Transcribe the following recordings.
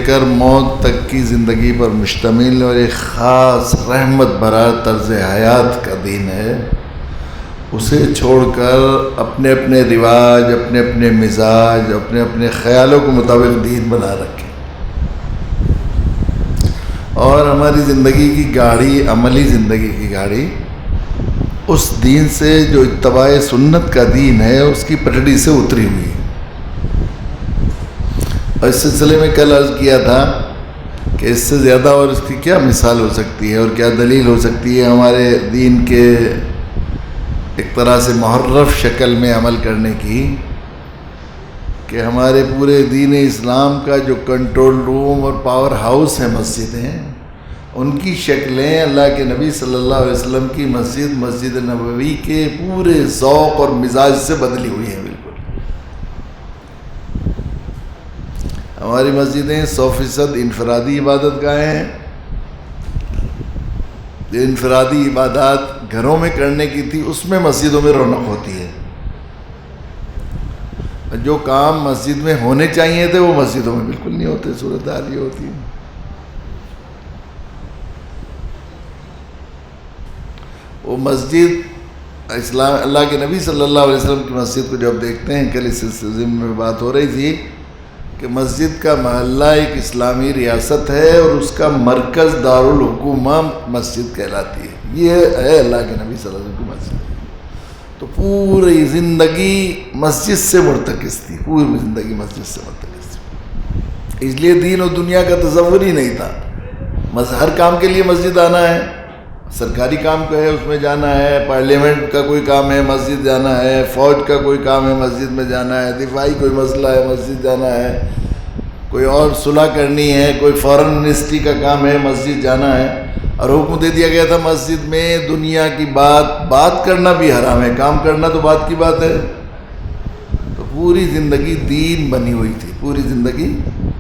کر موت تک کی زندگی پر مشتمل اور ایک خاص رحمت بھرا طرز حیات کا دین ہے، اسے چھوڑ کر اپنے اپنے رواج، اپنے اپنے مزاج، اپنے اپنے خیالوں کے مطابق دین بنا رکھے، اور ہماری زندگی کی گاڑی، عملی زندگی کی گاڑی اس دین سے جو اتباع سنت کا دین ہے اس کی پٹڑی سے اتری ہوئی ہے۔ اور اس سلسلے میں کل عرض کیا تھا کہ اس سے زیادہ اور اس کی کیا مثال ہو سکتی ہے اور کیا دلیل ہو سکتی ہے ہمارے دین کے ایک طرح سے محرف شکل میں عمل کرنے کی، کہ ہمارے پورے دین اسلام کا جو کنٹرول روم اور پاور ہاؤس ہے مسجدیں، ان کی شکلیں اللہ کے نبی صلی اللہ علیہ وسلم کی مسجد نبوی کے پورے ذوق اور مزاج سے بدلی ہوئی ہیں۔ بالکل ہماری مسجدیں 100% انفرادی عبادت گاہیں ہیں۔ جو انفرادی عبادات گھروں میں کرنے کی تھی اس میں مسجدوں میں رونق ہوتی ہے، جو کام مسجد میں ہونے چاہیے تھے وہ مسجدوں میں بالکل نہیں ہوتے، صورتحال یہ ہوتی ہے۔ وہ مسجد اسلام، اللہ کے نبی صلی اللہ علیہ وسلم کی مسجد کو جب دیکھتے ہیں، کل اس سلسلے میں بات ہو رہی تھی کہ مسجد کا محلہ ایک اسلامی ریاست ہے اور اس کا مرکز دارالحکومہ مسجد کہلاتی ہے۔ یہ ہے اللہ کے نبی صلی اللہ علیہ وسلم کی مسجد۔ تو پوری زندگی مسجد سے مرتکز تھی، پوری زندگی مسجد سے مرتکز تھی، اس لیے دین اور دنیا کا تصور ہی نہیں تھا۔ ہر کام کے لیے مسجد آنا ہے، سرکاری کام کا ہے اس میں جانا ہے، پارلیمنٹ کا کوئی کام ہے مسجد جانا ہے، فوج کا کوئی کام ہے مسجد میں جانا ہے، دفاعی کوئی مسئلہ ہے مسجد جانا ہے، کوئی اور صلح کرنی ہے، کوئی فارن منسٹری کا کام ہے مسجد جانا ہے۔ اور حکم دے دیا گیا تھا مسجد میں دنیا کی بات کرنا بھی حرام ہے، کام کرنا تو بات کی بات ہے۔ تو پوری زندگی دین بنی ہوئی تھی، پوری زندگی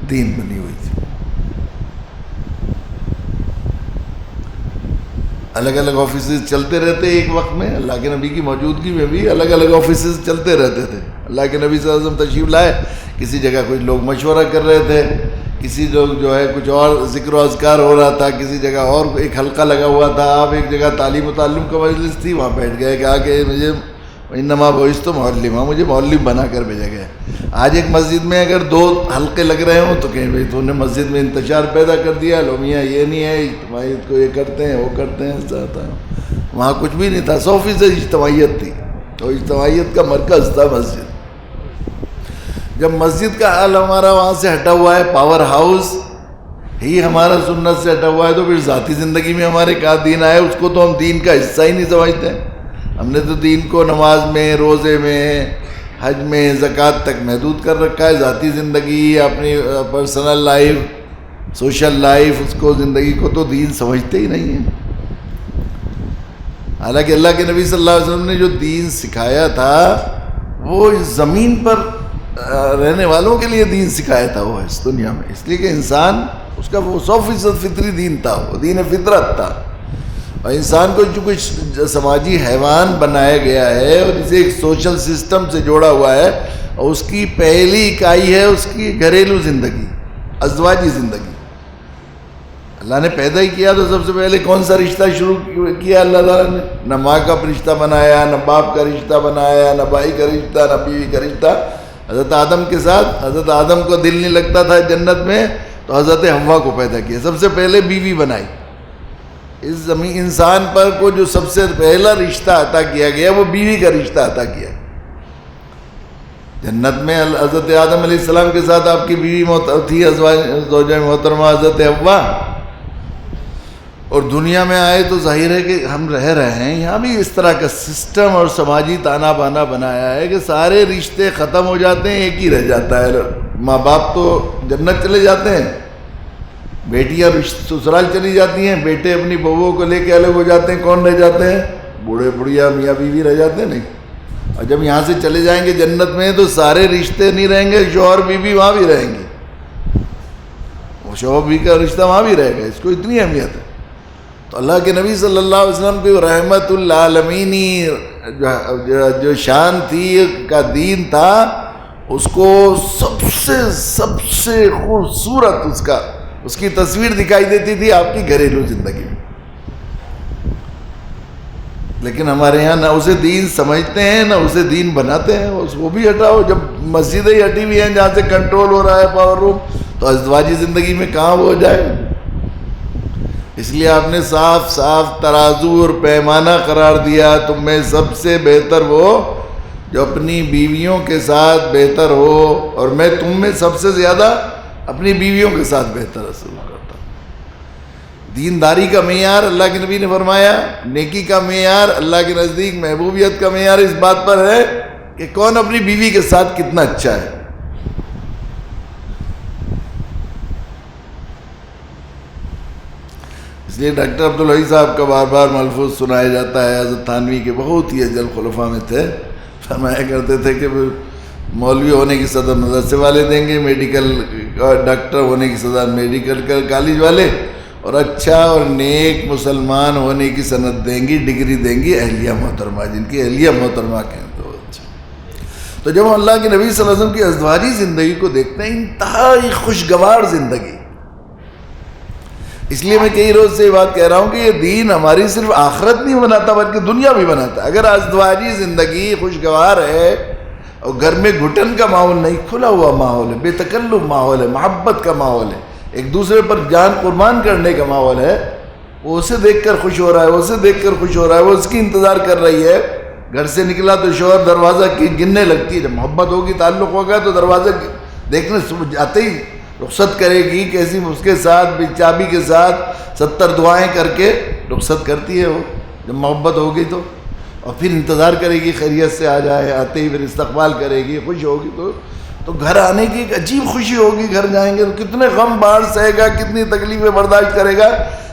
دین بنی ہوئی تھی۔ الگ الگ آفیسز چلتے رہتے ایک وقت میں، اللہ کے نبی کی موجودگی میں بھی الگ الگ آفیسز چلتے رہتے تھے۔ اللہ کے نبی صلی اللہ علیہ وسلم تشریف لائے، کسی جگہ کچھ لوگ مشورہ کر رہے تھے، کسی لوگ جو ہے کچھ اور ذکر و اذکار ہو رہا تھا، کسی جگہ اور ایک حلقہ لگا ہوا تھا، آپ ایک جگہ تعلیم و تعلم کا مجلس تھی وہاں بیٹھ گئے، کہا کہ مجھے انما بعثت معلما، مجھے معلم بنا کر بھیجا گیا۔ آج ایک مسجد میں اگر 2 حلقے لگ رہے ہوں تو کہیں بھائی تو نے مسجد میں انتشار پیدا کر دیا، لو میاں یہ نہیں ہے اجتماعیت کو، یہ کرتے ہیں وہ کرتے ہیں، ایسا ہوتا ہے۔ وہاں کچھ بھی نہیں تھا، 100% اجتماعیت تھی، تو اجتماعیت کا مرکز تھا مسجد۔ جب مسجد کا حال ہمارا وہاں سے ہٹا ہوا ہے، پاور ہاؤس ہی ہمارا سنت سے ہٹا ہوا ہے، تو پھر ذاتی زندگی میں ہمارے کہاں دین آئے، اس کو تو ہم دین کا حصہ ہی نہیں سمجھتے۔ ہم نے تو دین کو نماز میں، روزے میں، حج میں، زکوٰۃ تک محدود کر رکھا ہے۔ ذاتی زندگی، اپنی پرسنل لائف، سوشل لائف، اس کو زندگی کو تو دین سمجھتے ہی نہیں ہیں۔ حالانکہ اللہ کے نبی صلی اللہ علیہ وسلم نے جو دین سکھایا تھا وہ اس زمین پر رہنے والوں کے لیے دین سکھایا تھا، وہ اس دنیا میں، اس لیے کہ انسان اس کا وہ 100% فطری دین تھا، وہ دین فطرت تھا۔ اور انسان کو جو کچھ سماجی حیوان بنایا گیا ہے اور اسے ایک سوشل سسٹم سے جوڑا ہوا ہے، اور اس کی پہلی اکائی ہے اس کی گھریلو زندگی، ازدواجی زندگی۔ اللہ نے پیدا ہی کیا تو سب سے پہلے کون سا رشتہ شروع کیا اللہ تعالیٰ نے؟ نہ ماں کا رشتہ بنایا، نہ باپ کا رشتہ بنایا، نہ بھائی کا رشتہ، نہ بیوی کا رشتہ۔ حضرت آدم کے ساتھ، حضرت آدم کو دل نہیں لگتا تھا جنت میں تو حضرت حوا کو پیدا کیا، سب سے پہلے بیوی بنائی۔ اس زمین انسان پر کو جو سب سے پہلا رشتہ عطا کیا گیا وہ بیوی کا رشتہ عطا کیا۔ جنت میں حضرت آدم علیہ السلام کے ساتھ آپ کی بیوی تھی، زوجہ محترمہ حضرت حوا، اور دنیا میں آئے تو ظاہر ہے کہ ہم رہ رہے ہیں یہاں بھی اس طرح کا سسٹم اور سماجی تانا بانا بنایا ہے کہ سارے رشتے ختم ہو جاتے ہیں، ایک ہی رہ جاتا ہے۔ ماں باپ تو جنت چلے جاتے ہیں، بیٹیاں سسرال چلی جاتی ہیں، بیٹے اپنی بہوؤں کو لے کے الگ ہو جاتے ہیں، کون رہ جاتے ہیں؟ بوڑھے بڑھیا میاں بیوی رہ جاتے ہیں، نہیں۔ اور جب یہاں سے چلے جائیں گے جنت میں تو سارے رشتے نہیں رہیں گے، شوہر بیوی وہاں بھی رہیں گے، وہ شوہر بیوی کا رشتہ وہاں بھی رہے گا، اس کو اتنی اہمیت ہے۔ تو اللہ کے نبی صلی اللہ علیہ وسلم کی رحمت للعالمینی جو شان تھی کا دین تھا، اس کو سب سے خوبصورت اس کی تصویر دکھائی دیتی تھی آپ کی گھریلو زندگی میں. لیکن ہمارے یہاں نہ اسے دین سمجھتے ہیں نہ اسے دین بناتے ہیں. وہ بھی ہٹاؤ, جب مسجدیں ہی ہٹی ہوئی ہیں جہاں سے کنٹرول ہو رہا ہے پاور روم, تو ازدواجی زندگی میں کہاں وہ ہو جائے. اس لیے آپ نے صاف صاف ترازو اور پیمانہ قرار دیا, تم میں سب سے بہتر وہ جو اپنی بیویوں کے ساتھ بہتر ہو, اور میں تم میں سب سے زیادہ اپنی بیویوں کے ساتھ بہتر رسول کرتا ہوں. دینداری کا معیار اللہ کے نبی نے فرمایا, نیکی کا معیار اللہ کے نزدیک, محبوبیت کا معیار اس بات پر ہے کہ کون اپنی بیوی کے ساتھ کتنا اچھا ہے. اس لیے ڈاکٹر عبدالحی صاحب کا بار بار ملفوظ سنایا جاتا ہے, حضرت تھانوی کے بہت ہی اجل خلفاء میں تھے, فرمایا کرتے تھے کہ مولوی ہونے کی سزا مدرسے والے دیں گے, میڈیکل ڈاکٹر ہونے کی سزا میڈیکل کالج والے, اور اچھا اور نیک مسلمان ہونے کی سند دیں گی, ڈگری دیں گی اہلیہ محترمہ, جن کی اہلیہ محترمہ کہیں تو اچھا. تو جب ہم اللہ کے نبی صلی اللہ علیہ وسلم کی ازدواجی زندگی کو دیکھتے ہیں, انتہائی خوشگوار زندگی. اس لیے میں کئی روز سے یہ بات کہہ رہا ہوں کہ یہ دین ہماری صرف آخرت نہیں بناتا بلکہ دنیا بھی بناتا ہے. اگر ازدواجی زندگی خوشگوار ہے اور گھر میں گھٹن کا ماحول نہیں, کھلا ہوا ماحول ہے, بے تکلف ماحول ہے, محبت کا ماحول ہے, ایک دوسرے پر جان قربان کرنے کا ماحول ہے, وہ اسے دیکھ کر خوش ہو رہا ہے, اسے دیکھ کر خوش ہو رہا ہے, وہ اس کی انتظار کر رہی ہے. گھر سے نکلا تو شوہر دروازہ گننے لگتی ہے, جب محبت ہوگی تعلق ہوگا تو دروازہ دیکھنے جاتے ہی رخصت کرے گی, کیسی اس کے ساتھ چابی کے ساتھ 70 دعائیں کر کے رخصت کرتی ہے وہ, جب محبت ہوگی تو, اور پھر انتظار کرے گی خیریت سے آ جائے, آتے ہی پھر استقبال کرے گی, خوش ہوگی تو گھر آنے کی ایک عجیب خوشی ہوگی. گھر جائیں گے تو کتنے غم بار سہے گا, کتنی تکلیفیں برداشت کرے گا,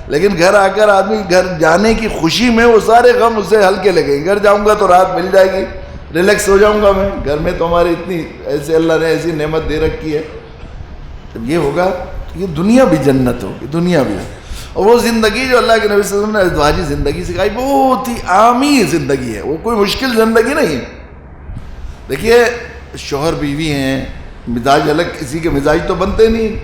لیکن گھر آ کر آدمی گھر جانے کی خوشی میں وہ سارے غم اسے ہلکے لگیں گے. گھر جاؤں گا تو رات مل جائے گی, ریلیکس ہو جاؤں گا میں, گھر میں تو ہماری اتنی ایسے اللہ نے ایسی نعمت دے رکھی ہے. جب یہ ہوگا تو یہ دنیا بھی جنت ہوگی, دنیا بھی. اور وہ زندگی جو اللہ کے نبی صلی اللہ علیہ وسلم نے ازدواجی زندگی سکھائی, بہت ہی عامی زندگی ہے, وہ کوئی مشکل زندگی نہیں ہے. دیکھیے شوہر بیوی ہیں, مزاج الگ, کسی کے مزاج تو بنتے نہیں,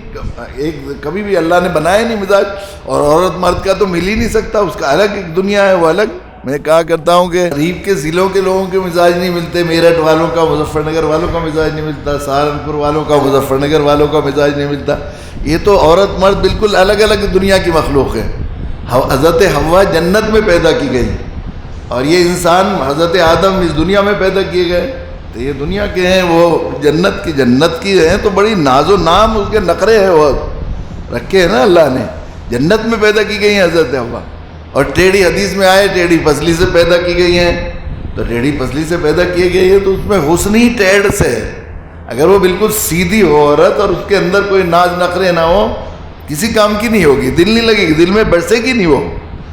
ایک کبھی بھی اللہ نے بنایا نہیں مزاج, اور عورت مرد کا تو مل ہی نہیں سکتا, اس کا الگ ایک دنیا ہے, وہ الگ. میں کہا کرتا ہوں کہ ریپ کے ضلعوں کے لوگوں کے مزاج نہیں ملتے, میرٹھ والوں کا مظفر نگر والوں کا مزاج نہیں ملتا, سہارنپور والوں کا مظفر نگر والوں کا مزاج نہیں ملتا. یہ تو عورت مرد بالکل الگ الگ دنیا کی مخلوق ہے. حضرت حوا جنت میں پیدا کی گئی, اور یہ انسان حضرت آدم اس دنیا میں پیدا کیے گئے. تو یہ دنیا کے ہیں, وہ جنت کی ہیں, تو بڑی ناز و نام اس کے نخرے ہیں وہ رکھے ہیں نا اللہ نے. جنت میں پیدا کی گئی ہیں حضرت حوا, اور ٹیڑھی حدیث میں آئے ٹیڑھی پسلی سے پیدا کی گئی ہیں. تو ٹیڑھی پسلی سے پیدا کی گئی ہے تو اس میں حسن ہی ٹیڑھ سے ہے. اگر وہ بالکل سیدھی ہو عورت اور اس کے اندر کوئی ناز نخرے نہ ہو, کسی کام کی نہیں ہوگی, دل نہیں لگے گی, دل میں برسے گی نہیں. وہ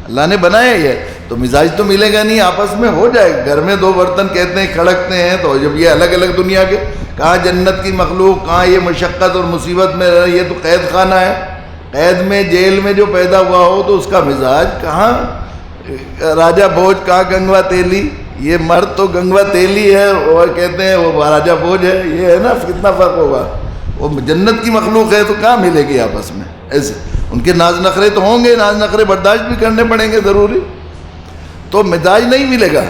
اللہ نے بنایا یہ, تو مزاج تو ملے گا نہیں, آپس میں ہو جائے. گھر میں 2 برتن کہتے ہیں کھڑکتے ہیں, تو جب یہ الگ الگ دنیا کے, کہاں جنت کی مخلوق, کہاں یہ مشقت اور مصیبت میں رہ, یہ تو قید خانہ ہے. قید میں جیل میں جو پیدا ہوا ہو تو اس کا مزاج کہاں راجہ بھوج, کہاں گنگوا تیلی. یہ مرد تو گنگوا تیلی ہے, اور کہتے ہیں وہ راجہ بھوج ہے. یہ ہے نا کتنا فرق ہوگا. وہ جنت کی مخلوق ہے تو کہاں ملے گی آپس میں ایسے. ان کے ناز نخرے تو ہوں گے, ناز نخرے برداشت بھی کرنے پڑیں گے ضروری, تو مزاج نہیں ملے گا.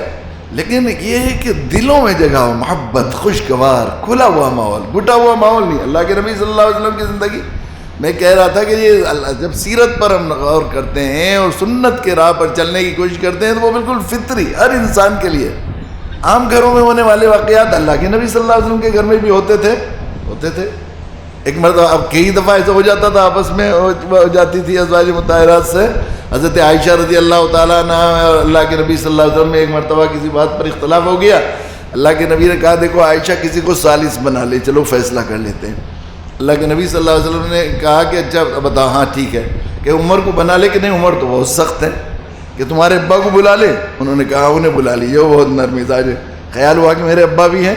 لیکن یہ ہے کہ دلوں میں جگہ ہو, محبت, خوشگوار, کھلا ہوا ماحول, گھٹا ہوا ماحول نہیں. اللہ کے نبی صلی اللہ علیہ وسلم کی زندگی, میں کہہ رہا تھا کہ یہ جب سیرت پر ہم غور کرتے ہیں اور سنت کے راہ پر چلنے کی کوشش کرتے ہیں, تو وہ بالکل فطری ہر انسان کے لیے. عام گھروں میں ہونے والے واقعات اللہ کے نبی صلی اللہ علیہ وسلم کے گھر میں بھی ہوتے تھے. ایک مرتبہ, اب کئی دفعہ ایسا ہو جاتا تھا, آپس میں ہو جاتی تھی ازواج مطہرات سے. حضرت عائشہ رضی اللہ تعالیٰ عنہ اور اللہ کے نبی صلی اللہ علیہ وسلم میں ایک مرتبہ کسی بات پر اختلاف ہو گیا. اللہ کے نبی نے کہا دیکھو عائشہ کسی کو ثالث بنا لے, چلو فیصلہ کر لیتے ہیں. اللہ کے نبی صلی اللہ علیہ وسلم نے کہا کہ اچھا بتا, ہاں ٹھیک ہے, کہ عمر کو بنا لے کہ نہیں, عمر تو بہت سخت ہے, کہ تمہارے ابا کو بلا لے. انہوں نے کہا انہیں بلا لیجیے, وہ بہت نرم مزاج ہے. خیال ہوا کہ میرے ابا بھی ہیں,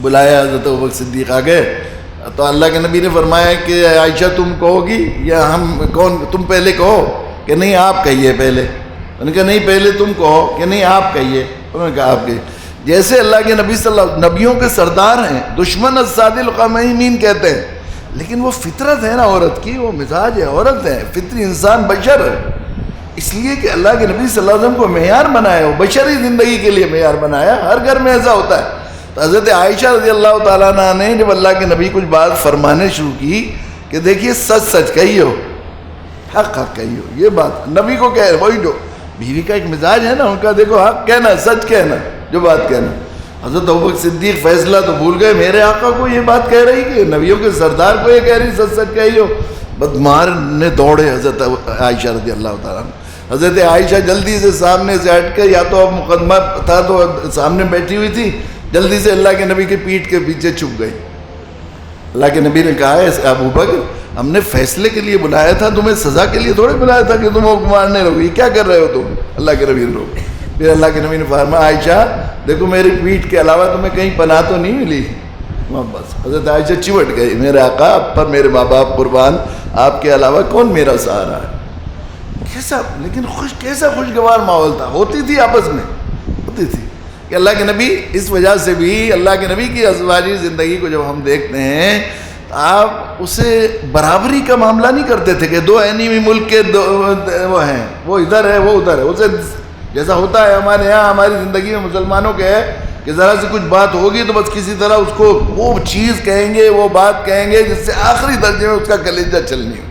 بلایا, حضرت ابوبکر صدیق آ گئے. تو اللہ کے نبی نے فرمایا کہ عائشہ تم کہو گی یا ہم کون, تم پہلے کہو کہ نہیں آپ کہیے پہلے. انہوں نے کہا نہیں پہلے تم کہو, کہ نہیں آپ کہیے. انہوں نے کہا آپ کہیے. جیسے اللہ کے نبی صلی اللہ نبیوں کے سردار ہیں, دشمن الصادق القمین کہتے ہیں, لیکن وہ فطرت ہے نا عورت کی, وہ مزاج ہے, عورت ہے, فطری انسان بشر ہے. اس لیے کہ اللہ کے نبی صلی اللہ علیہ وسلم کو معیار بنایا, وہ بشری زندگی کے لیے معیار بنایا. ہر گھر میں ایسا ہوتا ہے. تو حضرت عائشہ رضی اللہ تعالیٰ عنہ نے جب اللہ کے نبی کچھ بات فرمانے شروع کی کہ دیکھیے سچ سچ کہیو, حق حق کہیو, یہ بات نبی کو کہہ رہے, وہی جو بیوی کا ایک مزاج ہے نا ان کا, دیکھو حق کہنا, سچ کہنا, جو بات کہنا. حضرت ابوبکر صدیق فیصلہ تو بھول گئے, میرے آقا کو یہ بات کہہ رہی کہ نبیوں کے سردار کو یہ کہہ رہی سچ سچ کہیو. بدمار نے دوڑے حضرت عائشہ رضی اللہ تعالیٰ عنہ. حضرت عائشہ جلدی سے سامنے سے ہٹ کے, یا تو اب مقدمہ تھا تو سامنے بیٹھی ہوئی تھی, جلدی سے اللہ کے نبی کی پیٹھ کے پیچھے چھپ گئی. اللہ کے نبی نے کہا ہے ابوبکر ہم نے فیصلے کے لیے بلایا تھا, تمہیں سزا کے لیے تھوڑے بلایا تھا کہ تم مارنے لگو, یہ کیا کر رہے ہو تم. اللہ کے نبی نے روکا. پھر اللہ کے نبی نے فرمایا عائشہ دیکھو میری پیٹھ کے علاوہ تمہیں کہیں پناہ تو نہیں ملی. بس حضرت عائشہ چمٹ گئی, میرے آقا آپ پر میرے ماں باپ قربان, آپ کے علاوہ کون میرا سہارا ہے. کیسا لیکن کیسا خوشگوار ماحول تھا, ہوتی تھی آپس میں, ہوتی تھی. کہ اللہ کے نبی اس وجہ سے بھی اللہ کے نبی کی ازواجی زندگی کو جب ہم دیکھتے ہیں آپ اسے برابری کا معاملہ نہیں کرتے تھے کہ دو اینیمی ملک کے دو وہ ہیں, وہ ادھر ہے وہ ادھر ہے. اسے جیسا ہوتا ہے ہمارے یہاں ہماری زندگی میں مسلمانوں کے ہے کہ ذرا سے کچھ بات ہوگی تو بس کسی طرح اس کو وہ چیز کہیں گے, وہ بات کہیں گے جس سے آخری درجے میں اس کا کلیجہ چلنی ہو.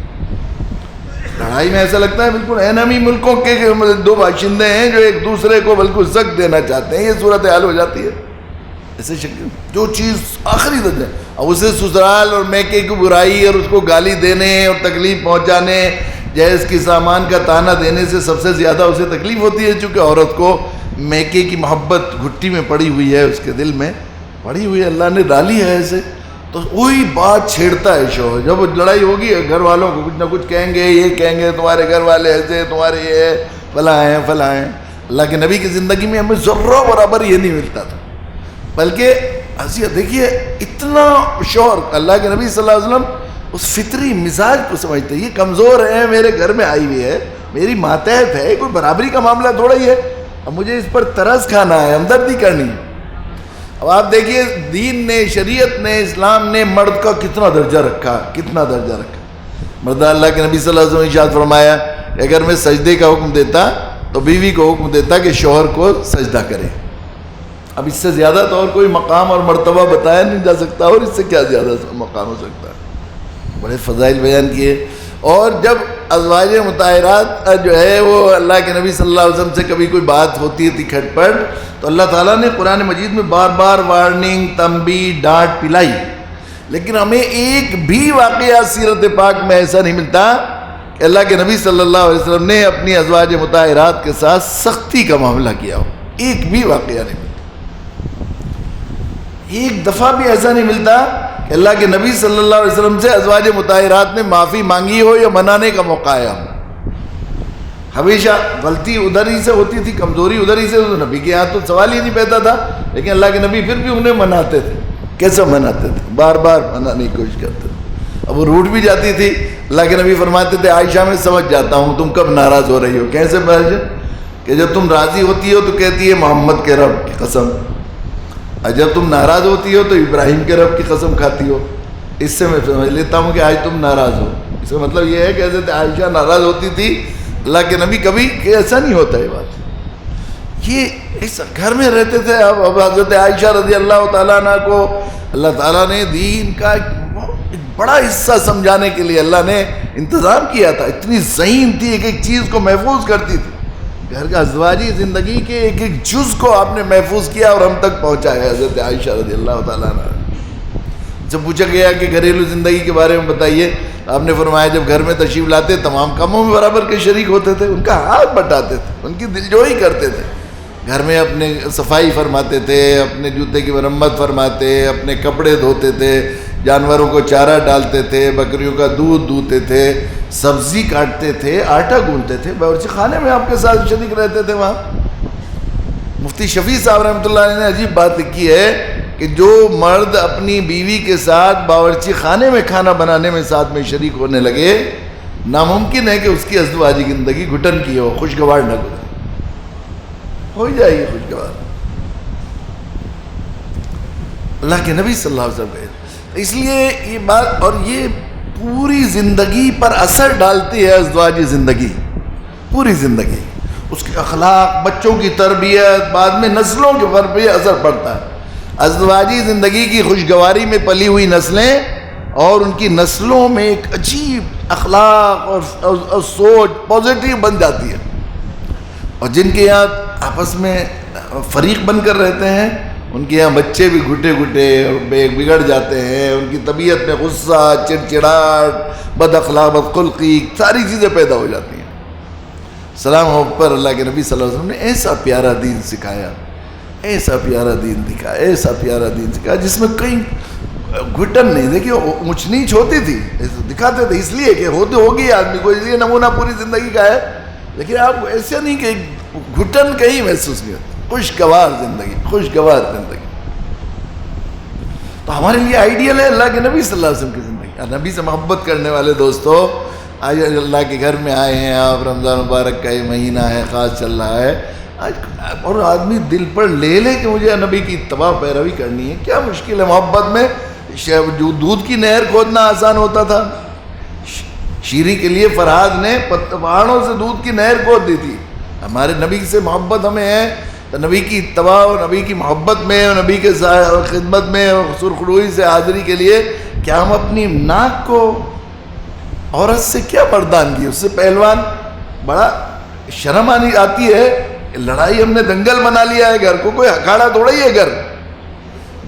لڑائی میں ایسا لگتا ہے بالکل اینمی ملکوں کے دو باشندے ہیں جو ایک دوسرے کو بالکل زخم دینا چاہتے ہیں, یہ صورتحال ہو جاتی ہے. ایسے شکل جو چیز آخری درجہ, اب اسے سسرال اور میکے کی برائی اور اس کو گالی دینے اور تکلیف پہنچانے, جہیز کی سامان کا تانا دینے سے سب سے زیادہ اسے تکلیف ہوتی ہے, چونکہ عورت کو میکے کی محبت گھٹی میں پڑی ہوئی ہے, اس کے دل میں پڑی ہوئی ہے, اللہ نے ڈالی ہے ایسے. تو وہی بات چھیڑتا ہے شوہر, جب لڑائی ہوگی گھر والوں کو کچھ نہ کچھ کہیں گے, یہ کہیں گے تمہارے گھر والے ایسے, تمہارے یہ فلاں ہیں فلاں ہیں. اللہ کے نبی کی زندگی میں ہمیں ذرہ برابر یہ نہیں ملتا تھا, بلکہ دیکھیے اتنا شوہر اللہ کے نبی صلی اللہ علیہ وسلم اس فطری مزاج کو سمجھتے, یہ کمزور ہے, میرے گھر میں آئی ہوئی ہے, میری ماتحت ہے, کوئی برابری کا معاملہ تھوڑا ہی ہے, اب مجھے اس پر ترس کھانا ہے, ہمدردی کرنی ہے. اب آپ دیکھیے دین نے, شریعت نے, اسلام نے مرد کا کتنا درجہ رکھا, کتنا درجہ رکھا. مرد اللہ کے نبی صلی اللہ علیہ وسلم نے ارشاد فرمایا کہ اگر میں سجدے کا حکم دیتا تو بیوی کو حکم دیتا کہ شوہر کو سجدہ کرے. اب اس سے زیادہ تو اور کوئی مقام اور مرتبہ بتایا نہیں جا سکتا, اور اس سے کیا زیادہ مقام ہو سکتا ہے. بڑے فضائل بیان کیے. اور جب ازواج مطہرات جو ہے وہ اللہ کے نبی صلی اللہ علیہ وسلم سے کبھی کوئی بات ہوتی تھی کھٹ پٹ, تو اللہ تعالیٰ نے قرآن مجید میں بار بار وارننگ, تنبیہ, ڈانٹ پلائی, لیکن ہمیں ایک بھی واقعہ سیرت پاک میں ایسا نہیں ملتا کہ اللہ کے نبی صلی اللہ علیہ وسلم نے اپنی ازواج مطہرات کے ساتھ سختی کا معاملہ کیا ہو. ایک بھی واقعہ نہیں ملتا, ایک دفعہ بھی ایسا نہیں ملتا کہ اللہ کے نبی صلی اللہ علیہ وسلم سے ازواج مطہرات نے معافی مانگی ہو یا منانے کا موقع آیا ہو. ہمیشہ غلطی ادھر ہی سے ہوتی تھی, کمزوری ادھر ہی سے, تو نبی کے یہاں تو سوال ہی نہیں پیدا تھا, لیکن اللہ کے نبی پھر بھی انہیں مناتے تھے. کیسے مناتے تھے؟ بار بار منانے کی کوشش کرتے تھے. اب وہ روٹ بھی جاتی تھی, اللہ کے نبی فرماتے تھے عائشہ میں سمجھ جاتا ہوں تم کب ناراض ہو رہی ہو. کیسے کہ جب تم راضی ہوتی ہو تو کہتی ہے محمد کے رب کی قسم, اور جب تم ناراض ہوتی ہو تو ابراہیم کے رب کی قسم کھاتی ہو. اس سے میں سمجھ لیتا ہوں کہ آج تم ناراض ہو. اس کا مطلب یہ ہے کہ حضرت عائشہ ناراض ہوتی تھی, اللہ کے نبی کبھی کہ ایسا نہیں ہوتا. یہ بات یہ اس گھر میں رہتے تھے. اب حضرت عائشہ رضی اللہ تعالیٰ عنہ کو اللہ تعالیٰ نے دین کا ایک بڑا حصہ سمجھانے کے لیے اللہ نے انتظام کیا تھا. اتنی ذہین تھی, ایک ایک چیز کو محفوظ کرتی تھی. گھر کا ازواجی زندگی کے ایک ایک جز کو آپ نے محفوظ کیا اور ہم تک پہنچایا. حضرت عائشہ رضی اللہ تعالیٰ عنہ جب پوچھا گیا کہ گھریلو زندگی کے بارے میں بتائیے, آپ نے فرمایا جب گھر میں تشریف لاتے تمام کاموں میں برابر کے شریک ہوتے تھے, ان کا ہاتھ بٹاتے تھے, ان کی دلجوئی کرتے تھے. گھر میں اپنے صفائی فرماتے تھے, اپنے جوتے کی مرمت فرماتے, اپنے کپڑے دھوتے تھے, جانوروں کو چارہ ڈالتے تھے, بکریوں کا دودھ دوہتے تھے, سبزی کاٹتے تھے, آٹا گوندتے تھے, باورچی خانے میں آپ کے ساتھ شریک رہتے تھے. وہاں مفتی شفیع صاحب رحمۃ اللہ علیہ نے عجیب بات لکھی ہے کہ جو مرد اپنی بیوی کے ساتھ باورچی خانے میں کھانا بنانے میں ساتھ میں شریک ہونے لگے, ناممکن ہے کہ اس کی ازدواجی زندگی گھٹن کی ہو, خوشگوار نہ گزرے. ہو جائے گی خوشگوار, اللہ کے نبی صلی اللہ علیہ وسلم گئے. اس لیے یہ بات، اور یہ پوری زندگی پر اثر ڈالتی ہے ازدواجی زندگی، پوری زندگی، اس کے اخلاق، بچوں کی تربیت، بعد میں نسلوں کے پر بھی اثر پڑتا ہے. ازدواجی زندگی کی خوشگواری میں پلی ہوئی نسلیں اور ان کی نسلوں میں ایک عجیب اخلاق اور سوچ پازیٹیو بن جاتی ہے. اور جن کے یہاں آپس میں فریق بن کر رہتے ہیں ان کے یہاں بچے بھی گھٹے گھٹے اور بگڑ جاتے ہیں، ان کی طبیعت میں غصہ، چڑچڑاہٹ، بد اخلاق، بد خلقی، ساری چیزیں پیدا ہو جاتی ہیں. سلام ہو پر اللہ کے نبی صلی اللہ علیہ وسلم نے ایسا پیارا دین سکھایا، ایسا پیارا دین دکھایا، ایسا پیارا دین سکھایا جس میں کہیں گھٹن نہیں. دیکھیے اونچ نیچ ہوتی تھی، دکھاتے تھے اس لیے کہ ہوگی آدمی کو، اس لیے نمونہ پوری زندگی کا ہے، لیکن آپ ایسا نہیں کہ گھٹن کہیں محسوس نہیں ہوتی. خوشگوار زندگی، خوشگوار زندگی. تو ہمارے لیے آئیڈیل ہے اللہ کے نبی صلی اللہ علیہ وسلم کی زندگی. نبی سے محبت کرنے والے دوستو، آج اللہ کے گھر میں آئے ہیں آپ، رمضان مبارک کا یہ مہینہ ہے، خاص چل رہا ہے آج، اور آدمی دل پر لے لے کہ مجھے نبی کی اتباع پیروی کرنی ہے. کیا مشکل ہے محبت میں؟ جو دودھ کی نہر کھودنا آسان ہوتا تھا، شیری کے لیے فرہاد نے پہاڑوں سے دودھ کی نہر کھود دی تھی. ہمارے نبی سے محبت ہمیں ہے تو نبی کی اتباع اور نبی کی محبت میں اور نبی کے خدمت میں اور سرخروئی سے حاضری کے لیے کیا ہم اپنی ناک کو عورت سے کیا پردان کی؟ اس سے پہلوان بڑا شرم آتی ہے. لڑائی ہم نے دنگل بنا لیا ہے، گھر کو کوئی اکھاڑا تھوڑا ہی ہے،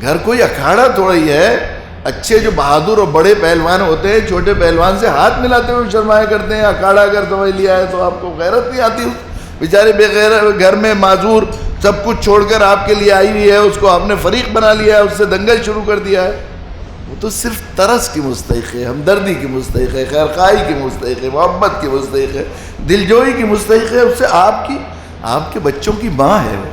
گھر کوئی اکھاڑا تھوڑا ہی ہے. اچھے جو بہادر اور بڑے پہلوان ہوتے ہیں چھوٹے پہلوان سے ہاتھ ملاتے ہوئے شرمایا کرتے ہیں. اکھاڑا اگر سمجھ لیا ہے تو آپ کو غیرت نہیں آتی. بیچارے بے غیرت گھر میں معذور سب کچھ چھوڑ کر آپ کے لیے آئی ہوئی ہے، اس کو آپ نے فریق بنا لیا ہے، اس سے دنگل شروع کر دیا ہے. وہ تو صرف ترس کی مستحق ہے، ہمدردی کی مستحق ہے، خیرخواہی کی مستحق ہے، محبت کی مستحق ہے، دلجوئی کی مستحق ہے. اس سے آپ کے بچوں کی ماں ہے، وہ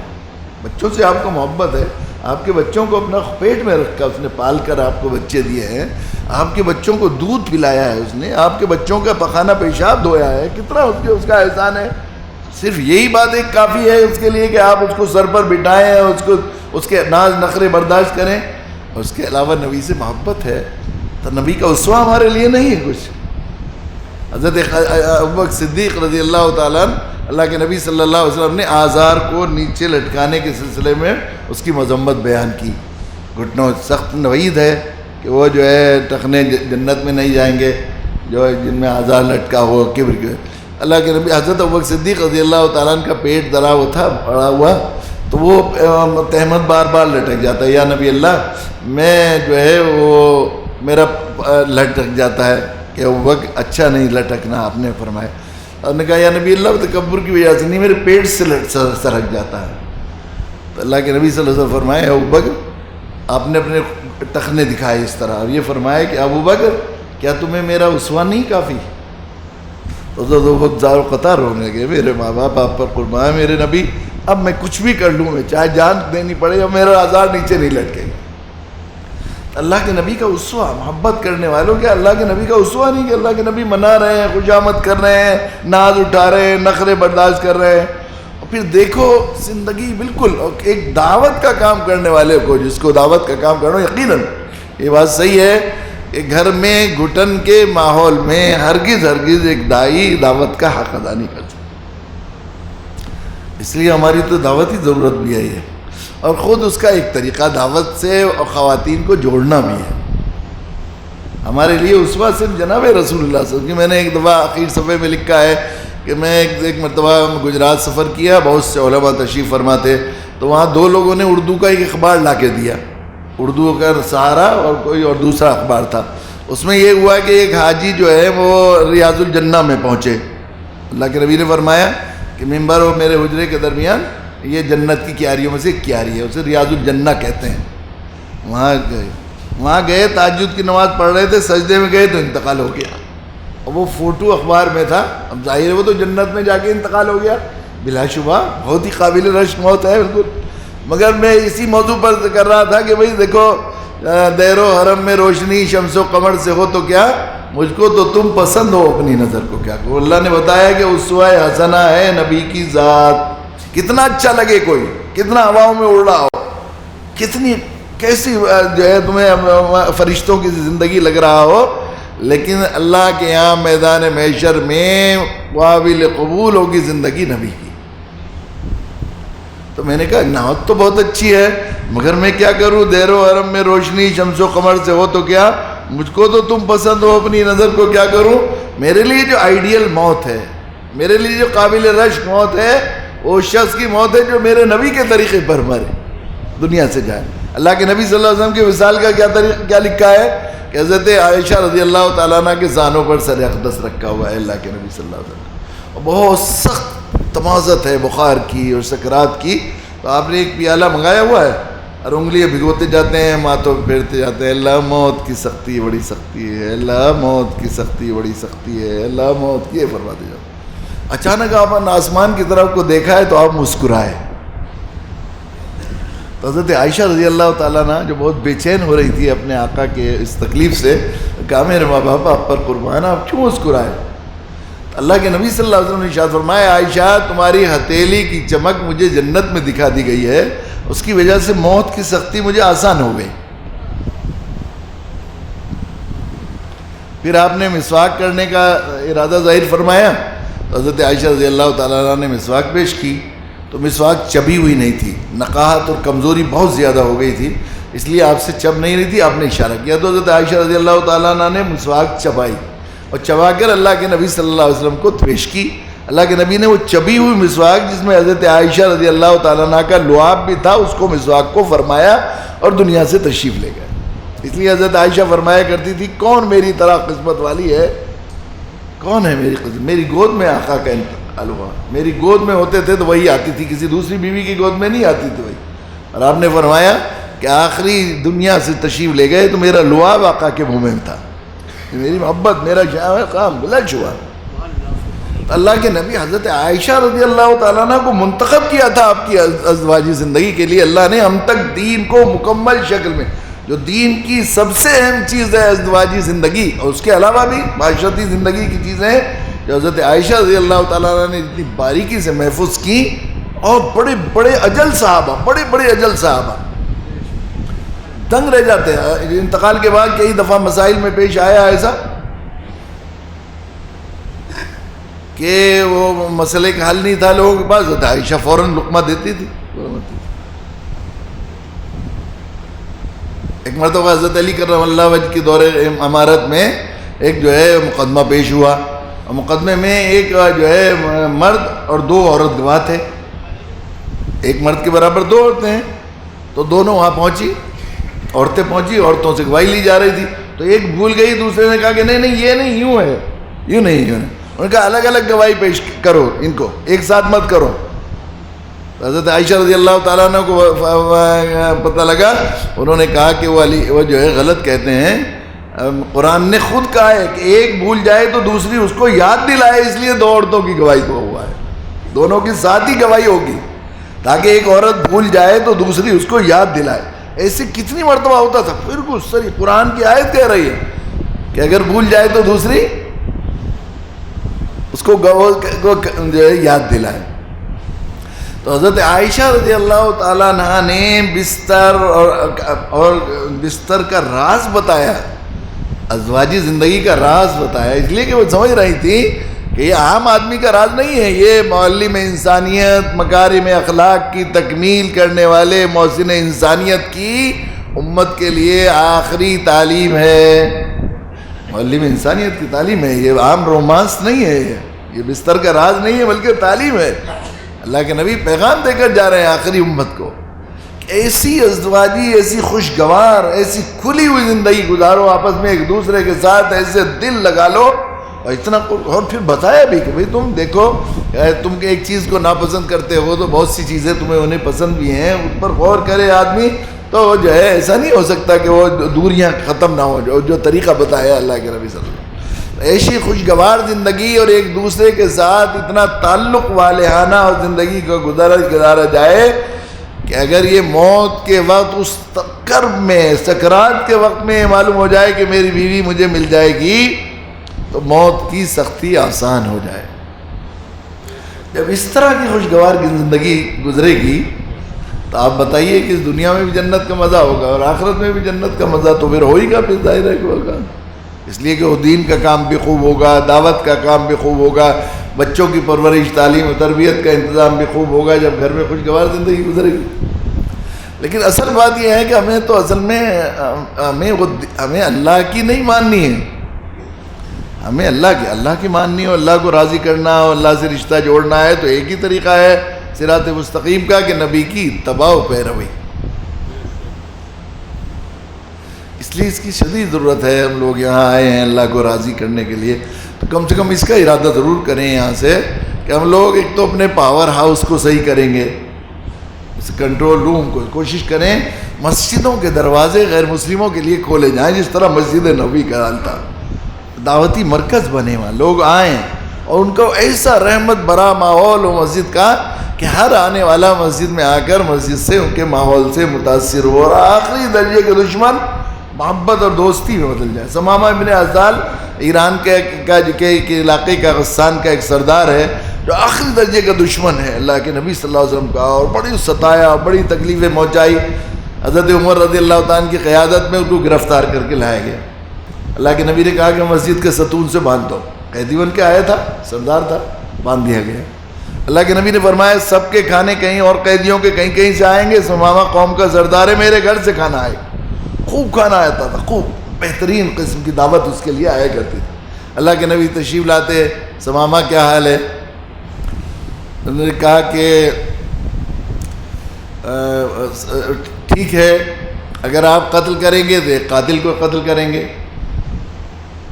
بچوں سے آپ کو محبت ہے. آپ کے بچوں کو اپنا پیٹ میں رکھا اس نے، پال کر آپ کو بچے دیے ہیں. آپ کے بچوں کو دودھ پلایا ہے اس نے، آپ کے بچوں کا پخانہ پیشاب دھویا ہے. کتنا اس کا احسان ہے. صرف یہی بات ایک کافی ہے اس کے لیے کہ آپ اس کو سر پر بٹھائیں، اس کے ناز نخرے برداشت کریں. اس کے علاوہ نبی سے محبت ہے تو نبی کا اسوہ ہمارے لیے نہیں ہے کچھ. حضرت ابوبکر صدیق رضی اللہ تعالیٰ اللہ کے نبی صلی اللہ علیہ وسلم نے آزار کو نیچے لٹکانے کے سلسلے میں اس کی مذمت بیان کی. گھٹنوں سخت وعید ہے کہ وہ جو ہے ٹخنے جنت میں نہیں جائیں گے جو جن میں آزار لٹکا ہو کبر کے. اللہ کے نبی حضرت ابوبکر صدیق رضی اللہ تعالیٰ عنہ کا پیٹ درا ہوا تھا، بڑا ہوا، تو وہ تہمت بار بار لٹک جاتا ہے، یا نبی اللہ میں جو ہے وہ میرا لٹک جاتا ہے کہ ابوبکر اچھا نہیں لٹکنا. آپ نے فرمایا، اور نے کہا یا نبی اللہ تکبر کی وجہ سے نہیں، میرے پیٹ سے سرک جاتا ہے. تو اللہ کے نبی صلی اللہ علیہ وسلم فرمائے ابوبکر آپ نے اپنے ٹخنے دکھائے اس طرح، اور یہ فرمایا کہ ابوبکر کیا تمہیں میرا اسوہ نہیں کافی؟ تو بہت زار و قطار ہونے لگے، میرے ماں باپ آپ پر قربان، میرے نبی اب میں کچھ بھی کر لوں، میں چاہے جان دینی پڑے اور میرا آزار نیچے نہیں لٹکے گا. اللہ کے نبی کا اسوہ، محبت کرنے والوں کے اللہ کے نبی کا اسوہ نہیں کہ اللہ کے نبی منا رہے ہیں، خوشامد کر رہے ہیں، ناز اٹھا رہے ہیں، نخرے برداشت کر رہے ہیں. اور پھر دیکھو زندگی بالکل ایک دعوت کا کام کرنے والے کو، جس کو دعوت کا کام کرنا، یقیناً یہ بات صحیح ہے کہ گھر میں گھٹن کے ماحول میں ہرگز ایک داعی دعوت کا حق ادا نہیں کر سکتا. اس لیے ہماری تو دعوت کی ضرورت بھی ہے، اور خود اس کا ایک طریقہ دعوت سے اور خواتین کو جوڑنا بھی ہے. ہمارے لیے اسوہ صرف جناب رسول اللہ صلی اللہ علیہ وسلم کی. میں نے ایک دفعہ آخر صفحے میں لکھا ہے کہ میں ایک مرتبہ گجرات سفر کیا، بہت سے علماء تشریف فرما تھے، تو وہاں دو لوگوں نے اردو کا ایک اخبار لا کے دیا، اردو کا سہارا اور کوئی اور دوسرا اخبار تھا. اس میں یہ ہوا کہ ایک حاجی جو ہے وہ ریاض الجنہ میں پہنچے. اللہ کے نبی نے فرمایا کہ ممبر اور میرے حجرے کے درمیان یہ جنت کی کیاریوں میں سے ایک کیاری ہے، اسے ریاض الجنہ کہتے ہیں. وہاں گئے، تہجد کی نماز پڑھ رہے تھے، سجدے میں گئے تو انتقال ہو گیا. اور وہ فوٹو اخبار میں تھا. اب ظاہر ہے وہ تو جنت میں جا کے انتقال ہو گیا، بلا شبہ بہت ہی قابل رشک موت ہے بالکل. مگر میں اسی موضوع پر کر رہا تھا کہ بھئی دیکھو، دیر و حرم میں روشنی شمس و قمر سے ہو تو کیا، مجھ کو تو تم پسند ہو اپنی نظر کو کیا. اللہ نے بتایا کہ اسوہ حسنہ ہے نبی کی ذات. کتنا اچھا لگے کوئی، کتنا ہواؤں میں اڑ رہا ہو، کتنی کیسی جو ہے تمہیں فرشتوں کی زندگی لگ رہا ہو، لیکن اللہ کے یہاں میدان محشر میں قابل قبول ہوگی زندگی نبی کی۔ تو میں نے کہا نعت تو بہت اچھی ہے، مگر میں کیا کروں، دیر و حرم میں روشنی شمس و قمر سے ہو تو کیا، مجھ کو تو تم پسند ہو، اپنی نظر کو کیا کروں۔ میرے لیے جو آئیڈیل موت ہے، میرے لیے جو قابل رشک موت ہے، وہ شخص کی موت ہے جو میرے نبی کے طریقے پر مرے، دنیا سے جائے۔ اللہ کے نبی صلی اللہ علیہ وسلم کے وصال کا کیا لکھا ہے کہ حضرت عائشہ رضی اللہ تعالیٰ عنہ کے زانوں پر سر اقدس رکھا ہوا ہے اللہ کے نبی صلی اللہ علیہ وسلم، اور بہت سخت تمازت ہے بخار کی اور سکرات کی، تو آپ نے ایک پیالہ منگایا ہوا ہے اور انگلیاں بھگوتے جاتے ہیں، ماتھوں پہ پھیرتے جاتے ہیں، اللہ موت کی سختی بڑی سختی ہے، اللہ موت کی سختی بڑی سختی ہے، اللہ موت کی، فرماتے جاتے۔ اچانک آپ نے آسمان کی طرف کو دیکھا ہے تو آپ مسکرائے۔ تو حضرت عائشہ رضی اللہ تعالیٰ عنہ جو بہت بے چین ہو رہی تھی اپنے آقا کے اس تکلیف سے، کہا میرے ماں باپ آپ پر قربان، آپ کیوں مسکرائے؟ اللہ کے نبی صلی اللہ علیہ وسلم نے ارشاد فرمایا عائشہ تمہاری ہتھیلی کی چمک مجھے جنت میں دکھا دی گئی ہے، اس کی وجہ سے موت کی سختی مجھے آسان ہو گئی۔ پھر آپ نے مسواک کرنے کا ارادہ ظاہر فرمایا، تو حضرت عائشہ رضی اللہ تعالیٰ عنہ نے مسواک پیش کی، تو مسواک چبی ہوئی نہیں تھی، نقاہت اور کمزوری بہت زیادہ ہو گئی تھی، اس لیے آپ سے چب نہیں رہی تھی، آپ نے اشارہ کیا تو حضرت عائشہ رضی اللہ تعالیٰ عنہ نے مسواک چبائی اور چبا کر اللہ کے نبی صلی اللہ علیہ وسلم کو پیش کی۔ اللہ کے نبی نے وہ چبی ہوئی مسواک جس میں حضرت عائشہ رضی اللہ تعالیٰ عنہ کا لعاب بھی تھا، اس کو مسواک کو فرمایا اور دنیا سے تشریف لے گئے۔ اس لیے حضرت عائشہ فرمایا کرتی تھی کون میری طرح قسمت والی ہے، کون ہے میری قسمت، میری گود میں آقا کا انتقال ہوا، میری گود میں ہوتے تھے تو وہی آتی تھی، کسی دوسری بیوی کی گود میں نہیں آتی تھی وہی۔ اور آپ نے فرمایا کہ آخری دنیا سے تشریف لے گئے تو میرا لعاب آقا کے منہ میں تھا، میری محبت، میرا کام بلند ہوا۔ اللہ کے نبی حضرت عائشہ رضی اللہ تعالیٰ عنہ کو منتخب کیا تھا آپ کی ازدواجی زندگی کے لیے، اللہ نے ہم تک دین کو مکمل شکل میں، جو دین کی سب سے اہم چیز ہے ازدواجی زندگی، اور اس کے علاوہ بھی معاشرتی زندگی کی چیزیں جو حضرت عائشہ رضی اللہ تعالیٰ عنہ نے اتنی باریکی سے محفوظ کی، اور بڑے بڑے اجل صحابہ، بڑے بڑے اجل صحابہ دنگ رہ جاتے ہیں۔ انتقال کے بعد کئی دفعہ مسائل میں پیش آیا ایسا کہ وہ مسئلے کا حل نہیں تھا لوگوں کے پاس، حضرت عائشہ فوراً لقمہ دیتی تھی۔ ایک مرتبہ حضرت علی کرم اللہ وجہ کی دور امارت میں ایک جو ہے مقدمہ پیش ہوا، اور مقدمے میں ایک جو ہے مرد اور دو عورت گواہ تھے، ایک مرد کے برابر دو عورتیں ہیں، تو دونوں وہاں پہنچی، عورتیں پہنچی، عورتوں سے گواہی لی جا رہی تھی، تو ایک بھول گئی، دوسرے نے کہا کہ نہیں نہیں یہ نہیں، یوں ہے، یوں نہیں، یوں نہیں، انہوں نے کہا الگ الگ گواہی پیش کرو، ان کو ایک ساتھ مت کرو۔ حضرت عائشہ رضی اللہ تعالیٰ عنہ کو پتہ لگا، انہوں نے کہا کہ وہ جو ہے غلط کہتے ہیں، قرآن نے خود کہا ہے کہ ایک بھول جائے تو دوسری اس کو یاد دلائے، اس لیے دو عورتوں کی گواہی کو ہوا ہے، دونوں کی ساتھ ہی گواہی ہوگی، تاکہ ایک عورت بھول جائے تو دوسری اس کو یاد دلائے۔ ایسے کتنی مرتبہ ہوتا تھا، پھر سری قرآن کی آیت کہہ رہی ہے کہ اگر بھول جائے تو دوسری اس کو جو ہے یاد دلائے۔ تو حضرت عائشہ رضی اللہ تعالیٰ عنہ نے بستر اور بستر کا راز بتایا، ازواجی زندگی کا راز بتایا، اس لیے کہ وہ سمجھ رہی تھی کہ یہ عام آدمی کا راز نہیں ہے، یہ معلم انسانیت، مکارم اخلاق کی تکمیل کرنے والے محسن انسانیت کی امت کے لیے آخری تعلیم ہے، معلم انسانیت کی تعلیم ہے، یہ عام رومانس نہیں ہے، یہ بستر کا راز نہیں ہے بلکہ تعلیم ہے۔ اللہ کے نبی پیغام دے کر جا رہے ہیں آخری امت کو، ایسی ازدواجی، ایسی خوشگوار، ایسی کھلی ہوئی زندگی گزارو، آپس میں ایک دوسرے کے ساتھ ایسے دل لگا لو، اور اتنا، اور پھر بتایا بھی کہ بھئی تم دیکھو، تم ایک چیز کو ناپسند کرتے ہو تو بہت سی چیزیں تمہیں انہیں پسند بھی ہیں، اس پر غور کرے آدمی تو جو ہے ایسا نہیں ہو سکتا کہ وہ دوریاں ختم نہ ہو، جو طریقہ بتایا اللہ کے نبی صلی اللہ علیہ وسلم۔ ایسی خوشگوار زندگی اور ایک دوسرے کے ساتھ اتنا تعلق والہانہ اور زندگی کو گزارا جائے کہ اگر یہ موت کے وقت اس کرب میں، سکرات کے وقت میں معلوم ہو جائے کہ میری بیوی مجھے مل جائے گی تو موت کی سختی آسان ہو جائے۔ جب اس طرح کی خوشگوار کی زندگی گزرے گی تو آپ بتائیے کہ اس دنیا میں بھی جنت کا مزہ ہوگا اور آخرت میں بھی جنت کا مزہ تو پھر ہو ہی گا، پھر ظاہر ہے کہ ہوگا. اس لیے کہ وہ دین کا کام بھی خوب ہوگا، دعوت کا کام بھی خوب ہوگا، بچوں کی پرورش، تعلیم و تربیت کا انتظام بھی خوب ہوگا جب گھر میں خوشگوار زندگی گزرے گی. لیکن اصل بات یہ ہے کہ ہمیں تو اصل میں ہمیں اللہ کی نہیں ماننی ہے، ہمیں اللہ کی ماننی ہو، اللہ کو راضی کرنا ہو، اللہ سے رشتہ جوڑنا ہے تو ایک ہی طریقہ ہے صراط مستقیم کا کہ نبی کی اتباع و پیروی. اس لیے اس کی شدید ضرورت ہے. ہم لوگ یہاں آئے ہیں اللہ کو راضی کرنے کے لیے، تو کم سے کم اس کا ارادہ ضرور کریں یہاں سے کہ ہم لوگ ایک تو اپنے پاور ہاؤس کو صحیح کریں گے، اس کنٹرول روم کو کوشش کریں مسجدوں کے دروازے غیر مسلموں کے لیے کھولے جائیں، جس طرح مسجد نبوی کا حال تھا. دعوتی مرکز بنے، وہاں لوگ آئیں اور ان کو ایسا رحمت برا ماحول ہو مسجد کا کہ ہر آنے والا مسجد میں آ کر مسجد سے ان کے ماحول سے متاثر ہو، اور آخری درجے کے دشمن محبت اور دوستی میں بدل جائے. ثمامہ ابن عزال ایران کے علاقے کا غسان کا ایک سردار ہے جو آخری درجے کا دشمن ہے اللہ کے نبی صلی اللہ علیہ وسلم کا، اور بڑی ستایا، بڑی تکلیفیں پہنچائی. حضرت عمر رضی اللہ تعالیٰ عنہ کی قیادت میں ان کو گرفتار کر کے لایا گیا. اللہ کے نبی نے کہا کہ مسجد کے ستون سے باندھ دو. قیدی بن کے آیا تھا، سردار تھا، باندھ دیا گیا. اللہ کے نبی نے فرمایا سب کے کھانے کہیں اور قیدیوں کے کہیں کہیں سے آئیں گے، ثمامہ قوم کا سردار ہے، میرے گھر سے کھانا آئے. خوب کھانا آتا تھا، خوب بہترین قسم کی دعوت اس کے لیے آیا کرتی تھی. اللہ کے نبی تشریف لاتے، ثمامہ کیا حال ہے؟ انہوں نے کہا کہ ٹھیک ہے، اگر آپ قتل کریں گے تو ایک قاتل کو قتل کریں گے،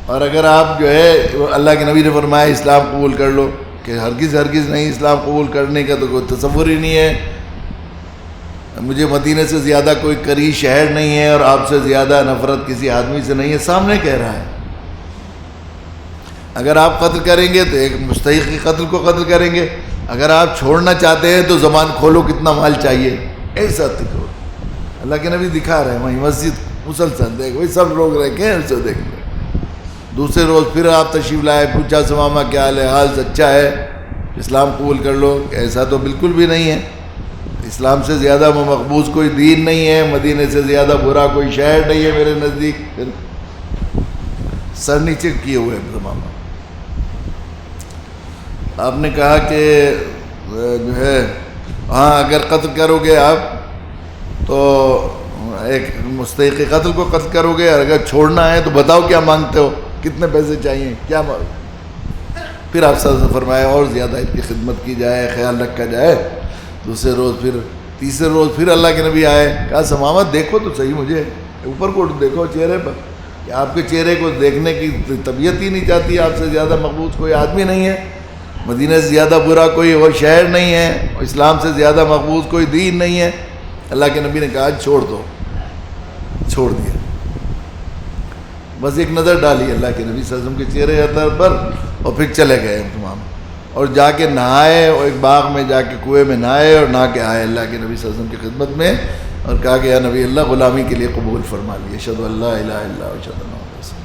اور اگر آپ جو ہے اللہ کے نبی نے فرمایا اسلام قبول کر لو، کہ ہرگز نہیں، اسلام قبول کرنے کا تو کوئی تصور ہی نہیں ہے. مجھے مدینہ سے زیادہ کوئی قریب شہر نہیں ہے اور آپ سے زیادہ نفرت کسی آدمی سے نہیں ہے. سامنے کہہ رہا ہے اگر آپ قتل کریں گے تو ایک مستحق کی قتل کو قتل کریں گے، اگر آپ چھوڑنا چاہتے ہیں تو زبان کھولو کتنا مال چاہیے. ایسا تکو اللہ کے نبی دکھا رہے ہیں وہیں مسجد مسلسل دیکھ وہی سب لوگ رہ کے اسے دیکھ لیں. دوسرے روز پھر آپ تشریف لائے، پوچھا ثمامہ کیا حال ہے؟ حال سچا ہے، اسلام قبول کر لو. ایسا تو بالکل بھی نہیں ہے، اسلام سے زیادہ مقبوض کوئی دین نہیں ہے، مدینے سے زیادہ برا کوئی شہر نہیں ہے میرے نزدیک. سر نیچے کیے ہوئے ثمامہ. آپ نے کہا کہ جو ہے ہاں اگر قتل کرو گے آپ تو ایک مستحق قتل کو قتل کرو گے، اور اگر چھوڑنا ہے تو بتاؤ کیا مانگتے ہو، کتنے پیسے چاہیے، کیا پھر آپ سے فرمایا اور زیادہ ان کی خدمت کی جائے، خیال رکھا جائے. دوسرے روز پھر تیسرے روز پھر اللہ کے نبی آئے. کہا ثمامہ دیکھو تو صحیح، مجھے اوپر کو دیکھو چہرے پر، کہ آپ کے چہرے کو دیکھنے کی طبیعت ہی نہیں چاہتی. آپ سے زیادہ مقبوض کوئی آدمی نہیں ہے، مدینہ سے زیادہ برا کوئی وہ شہر نہیں ہے، اسلام سے زیادہ مقبوض کوئی دین نہیں ہے. اللہ کے نبی نے کہا چھوڑ دو. چھوڑ دیا. بس ایک نظر ڈالی اللہ کے نبی صلی اللہ علیہ وسلم کے چہرے اثر پر اور پھر چلے گئے تمام، اور جا کے نہائے، اور ایک باغ میں جا کے کنویں میں نہائے اور نہا کے آئے اللہ کے نبی صلی اللہ علیہ وسلم کی خدمت میں، اور کہا کہ یا نبی اللہ غلامی کے لیے قبول فرما لیے، اشہد ان لا الہ الا اللہ واشہد ان محمد رسول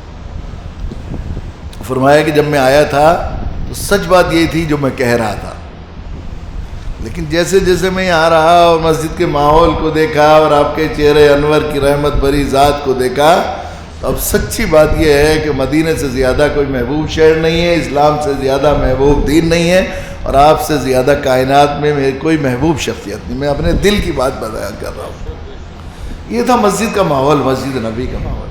اللہ. فرمایا کہ جب میں آیا تھا تو سچ بات یہی تھی جو میں کہہ رہا تھا، لیکن جیسے جیسے میں یہاں رہا اور مسجد کے ماحول کو دیکھا اور آپ کے چہرے انور کی رحمت بھری ذات کو دیکھا، تو اب سچی بات یہ ہے کہ مدینہ سے زیادہ کوئی محبوب شہر نہیں ہے، اسلام سے زیادہ محبوب دین نہیں ہے، اور آپ سے زیادہ کائنات میں میری کوئی محبوب شخصیت نہیں. میں اپنے دل کی بات بیان کر رہا ہوں. یہ تھا مسجد کا ماحول، مسجد نبی کا ماحول.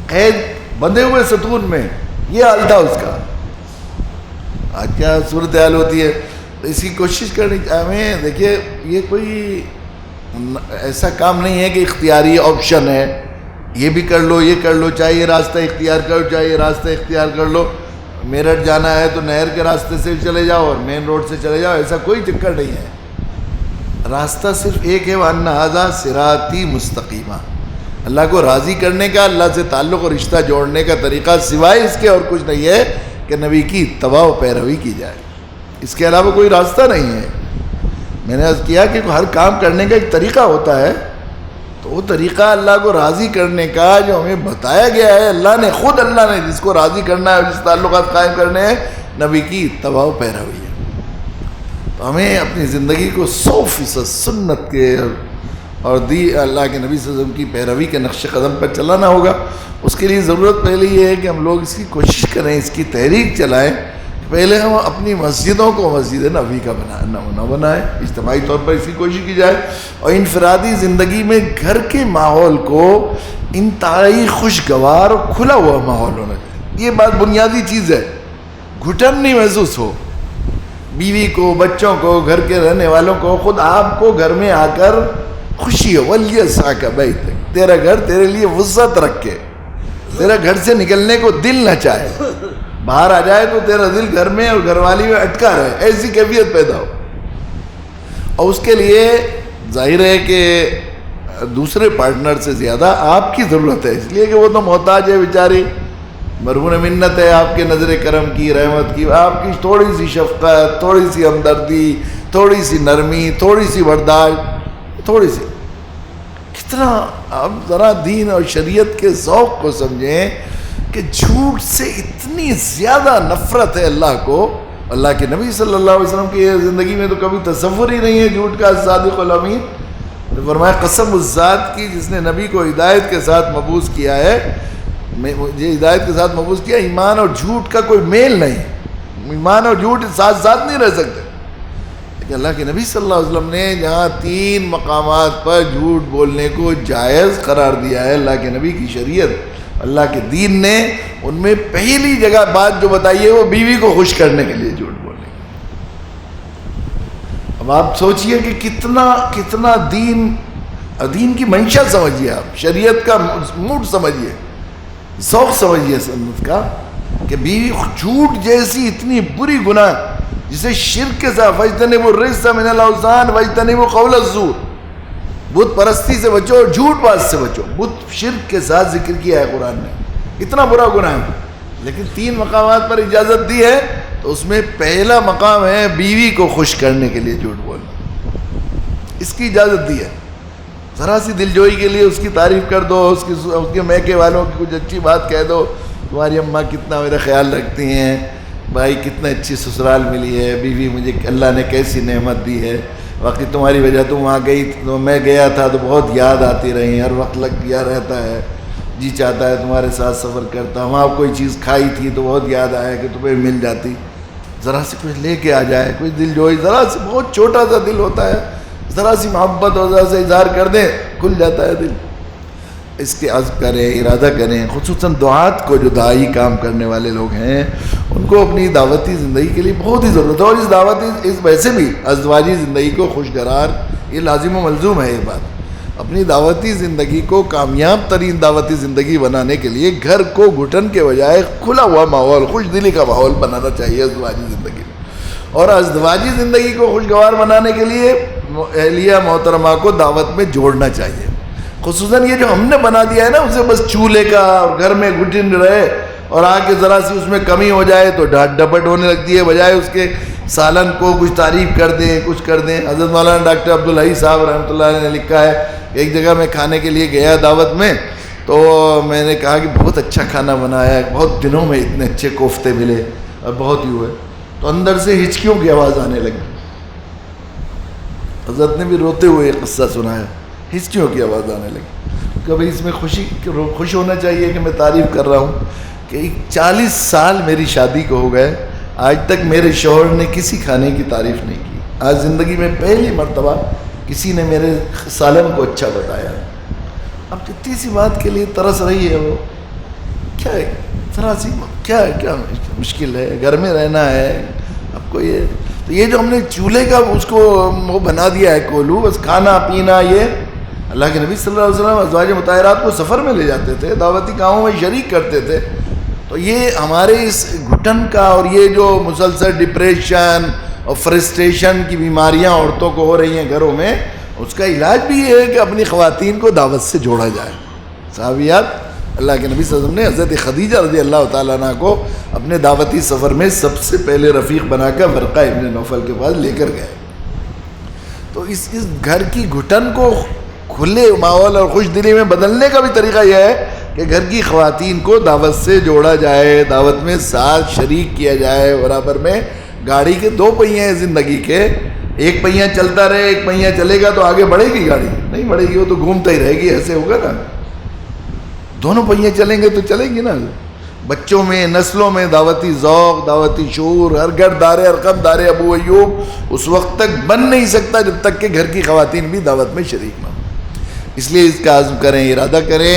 قید بندھے ہوئے ستون میں یہ حال تھا اس کا. آج کیا صورتحال ہوتی ہے؟ اس کی کوشش کرنی ہمیں. دیکھیے یہ کوئی ایسا کام نہیں ہے کہ اختیاری آپشن ہے، یہ بھی کر لو یہ کر لو، چاہے یہ راستہ اختیار کرو چاہے یہ راستہ اختیار کر لو. میرٹھ جانا ہے تو نہر کے راستے سے چلے جاؤ اور مین روڈ سے چلے جاؤ، ایسا کوئی چکر نہیں ہے. راستہ صرف ایک ہے، وَأَنَّ هَذَا صِرَاطِي مُسْتَقِيمًا. اللہ کو راضی کرنے کا، اللہ سے تعلق اور رشتہ جوڑنے کا طریقہ سوائے اس کے اور کچھ نہیں ہے کہ نبی کی اتباع و پیروی کی جائے. اس کے علاوہ کوئی راستہ نہیں ہے. میں نے عرض کیا کہ ہر کام کرنے کا ایک طریقہ ہوتا ہے، تو وہ طریقہ اللہ کو راضی کرنے کا جو ہمیں بتایا گیا ہے، اللہ نے خود جس کو راضی کرنا ہے، جس تعلقات قائم کرنے ہیں، نبی کی اتباع و پیروی ہے. تو تو ہمیں اپنی زندگی کو 100% سنت کے اور اللہ کے نبی صلی اللہ علیہ وسلم کی پیروی کے نقش قدم پر چلانا ہوگا. اس کے لیے ضرورت پہلے یہ ہے کہ ہم لوگ اس کی کوشش کریں, اس کی تحریک چلائیں. پہلے ہم اپنی مسجدوں کو مسجد نبوی کا نہ بنائیں, اجتماعی طور پر اس کی کوشش کی جائے, اور انفرادی زندگی میں گھر کے ماحول کو انتہائی خوشگوار اور کھلا ہوا ماحول ہونا چاہیے. یہ بات بنیادی چیز ہے. گھٹن نہیں محسوس ہو, بیوی کو, بچوں کو, گھر کے رہنے والوں کو, خود آپ کو گھر میں آ کر خوشی ہو. وَلْيَسْعَكَ بَيْتَكَ, تیرا گھر تیرے لیے وسعت رکھے, تیرا گھر سے نکلنے کو دل نہ چاہے, باہر آ جائے تو تیرا دل گھر میں اور گھر والی میں اٹکا رہے, ایسی کیفیت پیدا ہو. اور اس کے لیے ظاہر ہے کہ دوسرے پارٹنر سے زیادہ آپ کی ضرورت ہے, اس لیے کہ وہ تو محتاج ہے بیچاری, مرہون منت ہے آپ کے نظر کرم کی, رحمت کی. آپ کی تھوڑی سی شفقت, تھوڑی سی ہمدردی, تھوڑی سی نرمی, تھوڑی سی برداشت, تھوڑی سی, کتنا اب ذرا دین اور شریعت کے ذوق کو سمجھیں کہ جھوٹ سے اتنی زیادہ نفرت ہے اللہ کو. اللہ کے نبی صلی اللہ علیہ وسلم کی زندگی میں تو کبھی تصور ہی نہیں ہے جھوٹ کا. صادق الامین فرمایا قسم اس ذات کی جس نے نبی کو ہدایت کے ساتھ مبعوث کیا ہے, مجھے ہدایت کے ساتھ مبعوث کیا, ایمان اور جھوٹ کا کوئی میل نہیں, ایمان اور جھوٹ ساتھ ساتھ نہیں رہ سکتے. لیکن اللہ کے نبی صلی اللہ علیہ وسلم نے جہاں 3 مقامات پر جھوٹ بولنے کو جائز قرار دیا ہے, اللہ کے نبی کی شریعت, اللہ کے دین نے, ان میں پہلی جگہ بات جو بتائی ہے وہ بیوی کو خوش کرنے کے لیے جھوٹ بولنے کی. اب آپ سوچئے کہ کتنا دین کی منشا سمجھیے, آپ شریعت کا موڈ سمجھیے, ذوق سمجھیے سنت کا, کہ بیوی جھوٹ جیسی اتنی بری گناہ جسے شرک کے ساتھ فاجتنبوا الرجس من الاوثان واجتنبوا قول الزور, بت پرستی سے بچو اور جھوٹ باز سے بچو. بت شرک کے ساتھ ذکر کیا ہے قرآن نے, اتنا برا گناہ ہے, لیکن 3 مقامات پر اجازت دی ہے. تو اس میں پہلا مقام ہے بیوی کو خوش کرنے کے لیے جھوٹ بولنا, اس کی اجازت دی ہے. ذرا سی دلجوئی کے لیے اس کی تعریف کر دو, اس کے میکے والوں کی کچھ اچھی بات کہہ دو, تمہاری اماں کتنا میرا خیال رکھتی ہیں, بھائی کتنا اچھی سسرال ملی ہے, بیوی مجھے اللہ نے کیسی نعمت دی ہے, واقعی تمہاری وجہ تم وہاں گئی تو میں گیا تھا تو بہت یاد آتی رہی, ہر وقت لگ گیا رہتا ہے, جی چاہتا ہے تمہارے ساتھ سفر کرتا, وہاں کوئی چیز کھائی تھی تو بہت یاد آیا کہ تمہیں مل جاتی, ذرا سے کچھ لے کے آ جائے, کچھ دل جوئی, ذرا سے, بہت چھوٹا سا دل ہوتا ہے, ذرا سی محبت اور ذرا سے اظہار کر دیں کھل جاتا ہے دل. اس کے عزم کریں, ارادہ کریں. خصوصاً دعات کو, جو داعی کام کرنے والے لوگ ہیں, ان کو اپنی دعوتی زندگی کے لیے بہت ہی ضرورت ہے. اور اس دعوتی, اس ویسے بھی ازدواجی زندگی کو خوشگوار, یہ لازم و ملزوم ہے یہ بات. اپنی دعوتی زندگی کو کامیاب ترین دعوتی زندگی بنانے کے لیے گھر کو گھٹن کے بجائے کھلا ہوا ماحول, خوش دلی کا ماحول بنانا چاہیے ازدواجی زندگی میں. اور ازدواجی زندگی کو خوشگوار بنانے کے لیے اہلیہ محترمہ کو دعوت میں جوڑنا چاہیے. خصوصاً یہ جو ہم نے بنا دیا ہے نا, اسے بس چولہے کا اور گھر میں گھٹن رہے, اور آ کے ذرا سی اس میں کمی ہو جائے تو ڈھاٹ ڈپٹ ہونے لگتی ہے, بجائے اس کے سالن کو کچھ تعریف کر دیں, کچھ کر دیں. حضرت مولانا ڈاکٹر عبدالحی صاحب رحمۃ اللہ علیہ نے لکھا ہے, ایک جگہ میں کھانے کے لیے گیا دعوت میں, تو میں نے کہا کہ بہت اچھا کھانا بنایا ہے, بہت دنوں میں اتنے اچھے کوفتے ملے اور بہت ہی ہوئے. تو اندر سے ہچکیوں کی آواز آنے لگی. حضرت نے بھی روتے ہوئے یہ قصہ سنایا, ہچکیوں کی آواز آنے لگی. کبھی اس میں خوش ہونا چاہیے کہ میں تعریف کر رہا ہوں کہ 40 سال میری شادی کو ہو گئے, آج تک میرے شوہر نے کسی کھانے کی تعریف نہیں کی. آج زندگی میں پہلی مرتبہ کسی نے میرے سالن کو اچھا بتایا. اب کتنی سی بات کے لیے ترس رہی ہے, وہ کیا ہے, ذرا سی کیا ہے, کیا مشکل ہے, گھر میں رہنا ہے اب کو. یہ تو یہ جو ہم نے چولہے کا اس کو وہ بنا دیا ہے کولو, بس کھانا پینا. یہ اللہ کے نبی صلی اللہ علیہ وسلم ازواج مطہرات کو سفر میں لے جاتے تھے, دعوتی کاموں میں شریک کرتے تھے. تو یہ ہمارے اس گھٹن کا اور یہ جو مسلسل ڈپریشن اور فرسٹریشن کی بیماریاں عورتوں کو ہو رہی ہیں گھروں میں, اس کا علاج بھی یہ ہے کہ اپنی خواتین کو دعوت سے جوڑا جائے. صحابیات, اللہ کے نبی صلی اللہ علیہ وسلم نے حضرت خدیجہ رضی اللہ تعالیٰ عنہ کو اپنے دعوتی سفر میں سب سے پہلے رفیق بنا کر ورقہ ابن نوفل کے پاس لے کر گئے. تو اس گھر کی گھٹن کو کھلے ماحول اور خوش دلی میں بدلنے کا بھی طریقہ یہ ہے کہ گھر کی خواتین کو دعوت سے جوڑا جائے, دعوت میں ساتھ شریک کیا جائے, برابر میں گاڑی کے دو پہیے ہیں زندگی کے، ایک پہیہ چلتا رہے ایک پہیہ چلے گا تو آگے بڑھے گی گاڑی؟ نہیں بڑھے گی، وہ تو گھومتا ہی رہے گی، ایسے ہوگا نا۔ دونوں پہیے چلیں گے تو چلیں گی نا۔ بچوں میں، نسلوں میں دعوتی ذوق، دعوتی شعور، ہر گھر دار ارقم، دار ابو ایوب اس وقت تک بن نہیں سکتا جب تک کہ گھر کی خواتین بھی دعوت میں شریک نہ ہوں۔ اس لیے اس کا عزم کریں، ارادہ کریں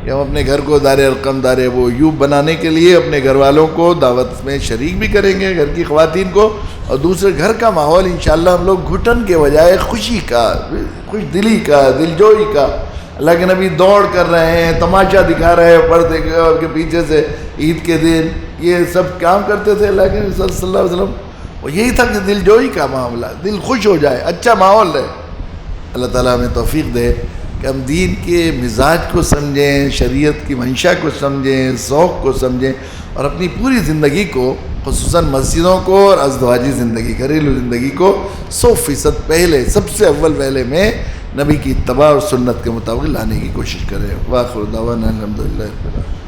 کہ ہم اپنے گھر کو دار ارقم، دار ابو ایوب بنانے کے لیے اپنے گھر والوں کو دعوت میں شریک بھی کریں گے، گھر کی خواتین کو، اور دوسرے گھر کا ماحول انشاءاللہ ہم لوگ گھٹن کے بجائے خوشی کا، خوش دلی کا، دلجوئی کا۔ اللہ کے نبی دوڑ کر رہے ہیں، تماشا دکھا رہے ہیں پردے کے پیچھے سے، عید کے دن یہ سب کام کرتے تھے اللہ کے نبی صلی اللہ علیہ وسلم، اور یہی تھا کہ دلجوئی کا معاملہ، دل خوش ہو جائے، اچھا ماحول رہے۔ اللہ تعالیٰ ہمیں توفیق دے کہ ہم دین کے مزاج کو سمجھیں، شریعت کی منشا کو سمجھیں، ذوق کو سمجھیں، اور اپنی پوری زندگی کو، خصوصاً مسجدوں کو اور ازدواجی زندگی، گھریلو زندگی کو 100% پہلے، سب سے اول پہلے میں نبی کی اتباع اور سنت کے مطابق لانے کی کوشش کریں۔ وآخر دعوانا الحمدللہ رب العالمین۔